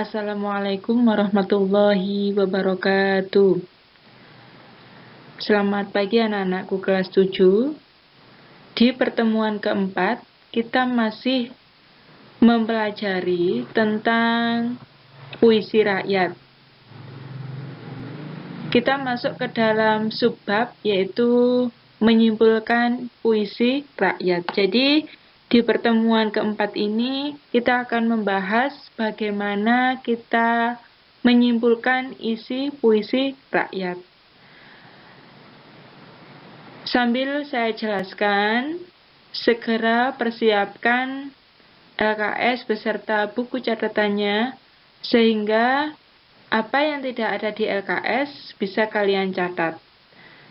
Assalamualaikum warahmatullahi wabarakatuh. Selamat pagi anak-anakku kelas 7. Di pertemuan keempat, kita masih mempelajari tentang puisi rakyat. Kita masuk ke dalam subbab, yaitu menyimpulkan puisi rakyat. Jadi, di pertemuan keempat ini, kita akan membahas bagaimana kita menyimpulkan isi puisi rakyat. Sambil saya jelaskan, segera persiapkan LKS beserta buku catatannya, sehingga apa yang tidak ada di LKS bisa kalian catat.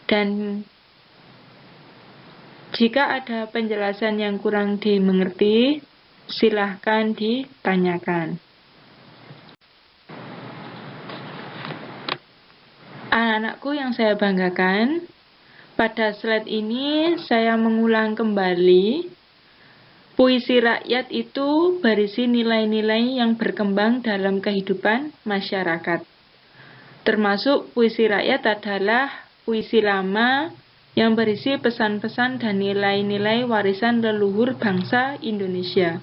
Dan jika ada penjelasan yang kurang dimengerti, silahkan ditanyakan. Anak-anakku yang saya banggakan, pada slide ini saya mengulang kembali, puisi rakyat itu berisi nilai-nilai yang berkembang dalam kehidupan masyarakat. Termasuk puisi rakyat adalah puisi lama yang berisi pesan-pesan dan nilai-nilai warisan leluhur bangsa Indonesia.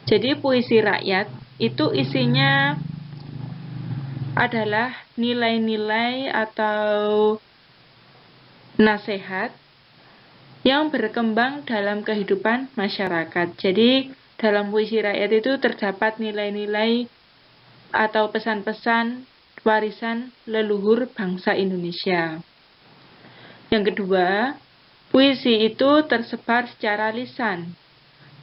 Jadi puisi rakyat itu isinya adalah nilai-nilai atau nasihat yang berkembang dalam kehidupan masyarakat. Jadi dalam puisi rakyat itu terdapat nilai-nilai atau pesan-pesan warisan leluhur bangsa Indonesia. Yang kedua, puisi itu tersebar secara lisan.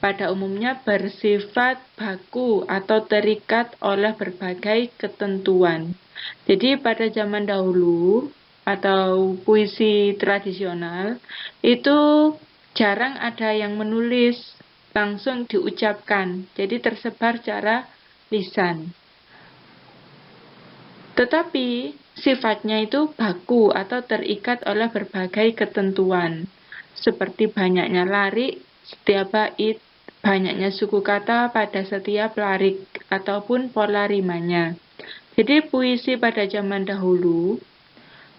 Pada umumnya bersifat baku atau terikat oleh berbagai ketentuan. Jadi pada zaman dahulu atau puisi tradisional itu jarang ada yang menulis, langsung diucapkan. Jadi tersebar secara lisan. Tetapi sifatnya itu baku atau terikat oleh berbagai ketentuan, seperti banyaknya larik setiap bait, banyaknya suku kata pada setiap larik, ataupun pola rimanya. Jadi puisi pada zaman dahulu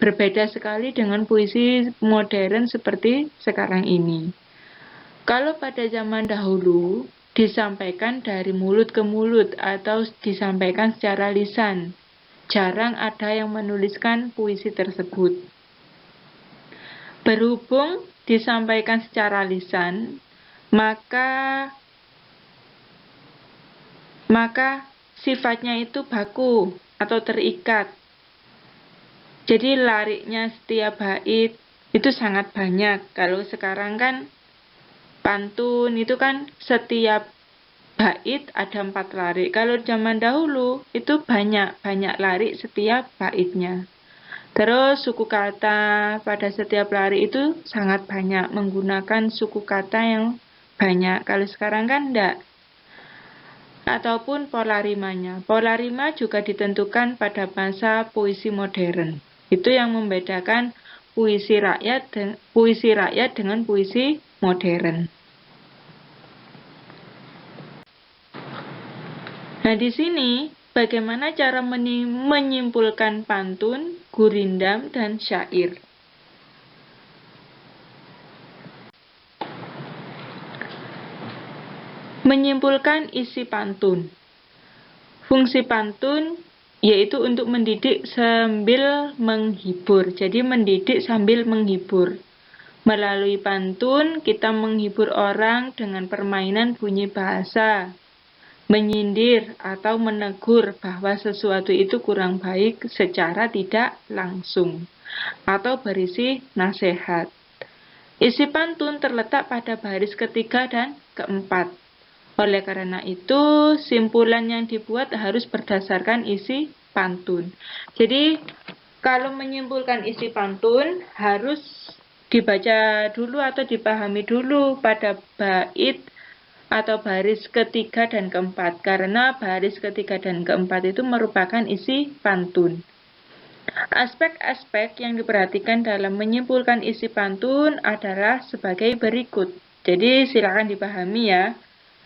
berbeda sekali dengan puisi modern seperti sekarang ini. Kalau pada zaman dahulu disampaikan dari mulut ke mulut atau disampaikan secara lisan, jarang ada yang menuliskan puisi tersebut. Berhubung disampaikan secara lisan, maka sifatnya itu baku atau terikat. Jadi lariknya setiap bait itu sangat banyak. Kalau sekarang kan pantun itu kan setiap bait ada 4 larik. Kalau zaman dahulu itu banyak larik setiap baitnya. Terus suku kata pada setiap larik itu sangat banyak, menggunakan suku kata yang banyak. Kalau sekarang kan enggak. Ataupun pola rimanya. Pola rima juga ditentukan pada masa puisi modern. Itu yang membedakan puisi rakyat dengan puisi modern. Nah, di sini bagaimana cara menyimpulkan pantun, gurindam, dan syair. Menyimpulkan isi pantun. Fungsi pantun yaitu untuk mendidik sambil menghibur. Jadi mendidik sambil menghibur. Melalui pantun kita menghibur orang dengan permainan bunyi bahasa, menyindir atau menegur bahwa sesuatu itu kurang baik secara tidak langsung, atau berisi nasihat. Isi pantun terletak pada baris ketiga dan keempat. Oleh karena itu, simpulan yang dibuat harus berdasarkan isi pantun. Jadi, kalau menyimpulkan isi pantun harus dibaca dulu atau dipahami dulu pada bait atau baris ketiga dan keempat, karena baris ketiga dan keempat itu merupakan isi pantun. Aspek-aspek yang diperhatikan dalam menyimpulkan isi pantun adalah sebagai berikut. Jadi silakan dipahami ya.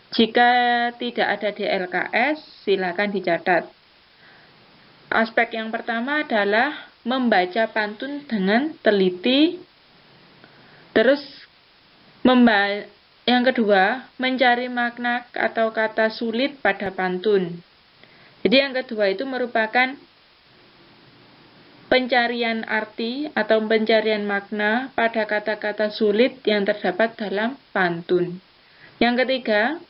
Jika tidak ada di LKS, silakan dicatat. Aspek yang pertama adalah membaca pantun dengan teliti. Terus yang kedua, mencari makna atau kata sulit pada pantun. Jadi yang kedua itu merupakan pencarian arti atau pencarian makna pada kata-kata sulit yang terdapat dalam pantun. Yang ketiga,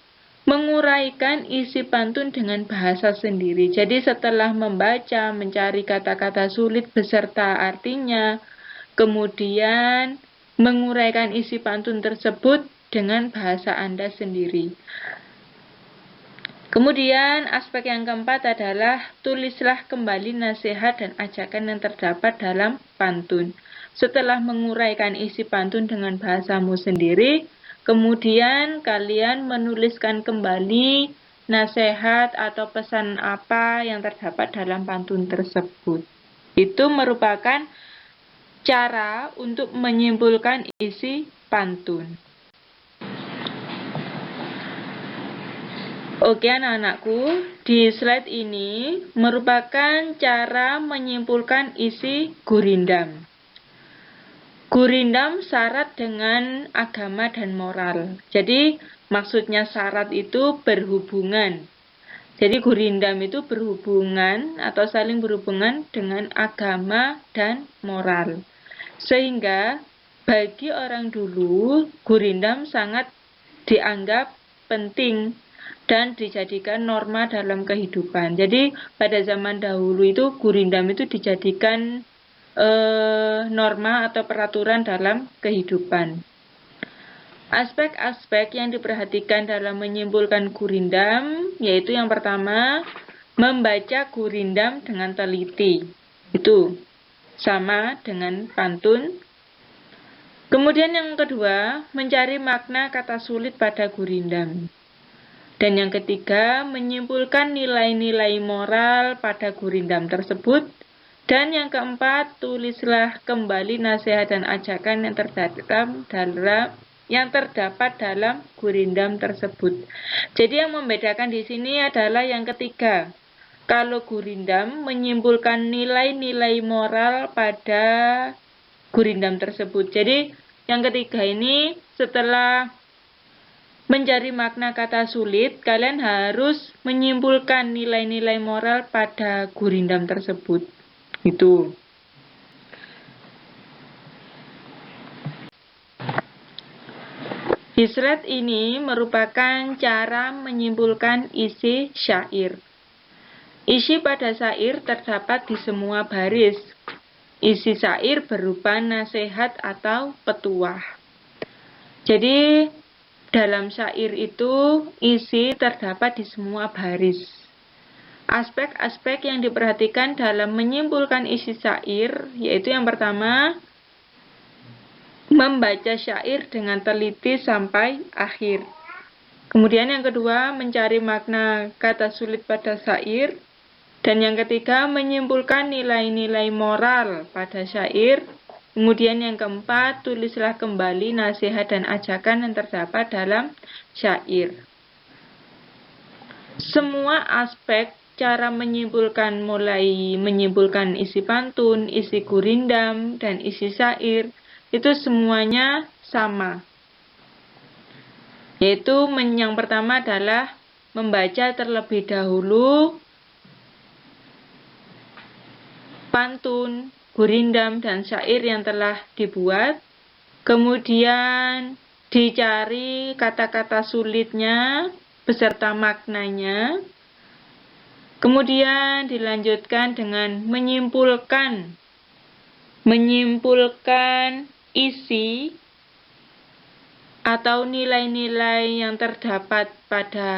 menguraikan isi pantun dengan bahasa sendiri. Jadi setelah membaca, mencari kata-kata sulit beserta artinya, kemudian menguraikan isi pantun tersebut dengan bahasa Anda sendiri. Kemudian aspek yang keempat adalah tulislah kembali nasihat dan ajakan yang terdapat dalam pantun. Setelah menguraikan isi pantun dengan bahasamu sendiri, kemudian kalian menuliskan kembali nasihat atau pesan apa yang terdapat dalam pantun tersebut. Itu merupakan cara untuk menyimpulkan isi pantun. Oke anak-anakku, di slide ini merupakan cara menyimpulkan isi gurindam. Gurindam syarat dengan agama dan moral. Jadi maksudnya syarat itu berhubungan. Jadi gurindam itu berhubungan atau saling berhubungan dengan agama dan moral. Sehingga bagi orang dulu gurindam sangat dianggap penting dan dijadikan norma dalam kehidupan. Jadi pada zaman dahulu itu gurindam itu dijadikan norma atau peraturan dalam kehidupan. Aspek-aspek yang diperhatikan dalam menyimpulkan gurindam yaitu yang pertama, membaca gurindam dengan teliti. Itu sama dengan pantun. Kemudian yang kedua, mencari makna kata sulit pada gurindam. Dan yang ketiga, menyimpulkan nilai-nilai moral pada gurindam tersebut. Dan yang keempat, tulislah kembali nasihat dan ajakan yang terdapat dalam gurindam tersebut. Jadi yang membedakan di sini adalah yang ketiga. Kalau gurindam menyimpulkan nilai-nilai moral pada gurindam tersebut. Jadi yang ketiga ini setelah mencari makna kata sulit, kalian harus menyimpulkan nilai-nilai moral pada gurindam tersebut. Itu. Di slide ini merupakan cara menyimpulkan isi syair. Isi pada syair terdapat di semua baris. Isi syair berupa nasihat atau petuah. Jadi dalam syair itu isi terdapat di semua baris. Aspek-aspek yang diperhatikan dalam menyimpulkan isi syair yaitu yang pertama, membaca syair dengan teliti sampai akhir. Kemudian yang kedua, mencari makna kata sulit pada syair. Dan yang ketiga, menyimpulkan nilai-nilai moral pada syair. Kemudian yang keempat, tulislah kembali nasihat dan ajakan yang terdapat dalam syair. Semua aspek cara menyimpulkan mulai menyimpulkan isi pantun, isi gurindam, dan isi syair itu semuanya sama. Yaitu yang pertama adalah membaca terlebih dahulu pantun, gurindam, dan syair yang telah dibuat. Kemudian dicari kata-kata sulitnya beserta maknanya. Kemudian dilanjutkan dengan menyimpulkan isi atau nilai-nilai yang terdapat pada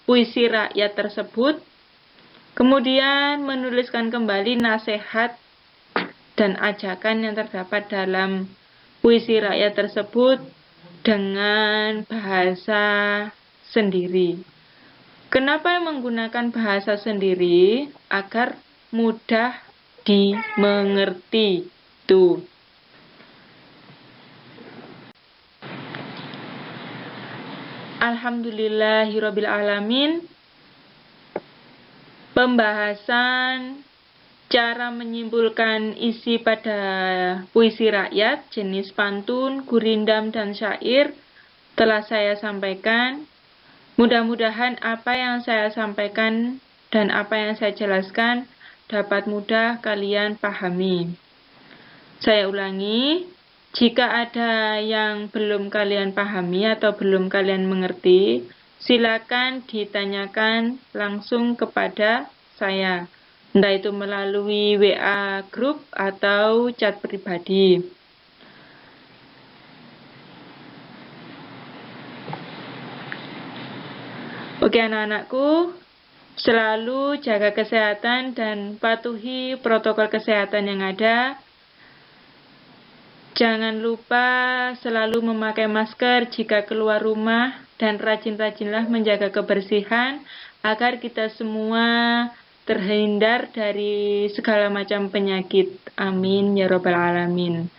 puisi rakyat tersebut. Kemudian menuliskan kembali nasihat dan ajakan yang terdapat dalam puisi rakyat tersebut dengan bahasa sendiri. Kenapa menggunakan bahasa sendiri? Agar mudah dimengerti. Tuh. Alhamdulillahirabbil alamin. Pembahasan Cara menyimpulkan isi pada puisi rakyat, jenis pantun, gurindam, dan syair telah saya sampaikan. Mudah-mudahan apa yang saya sampaikan dan apa yang saya jelaskan dapat mudah kalian pahami. Saya ulangi, jika ada yang belum kalian pahami atau belum kalian mengerti, silakan ditanyakan langsung kepada saya. Entah itu melalui WA grup atau chat pribadi. Oke anak-anakku, selalu jaga kesehatan dan patuhi protokol kesehatan yang ada. Jangan lupa selalu memakai masker jika keluar rumah dan rajin-rajinlah menjaga kebersihan agar kita semua terhindar dari segala macam penyakit. Amin ya robbal alamin.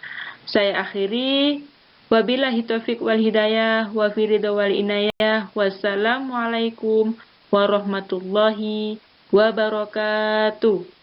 Saya akhiri. Wabillahi taufiq wal hidayah wa firidha wal inayah. Wassalamualaikum warahmatullahi wabarakatuh.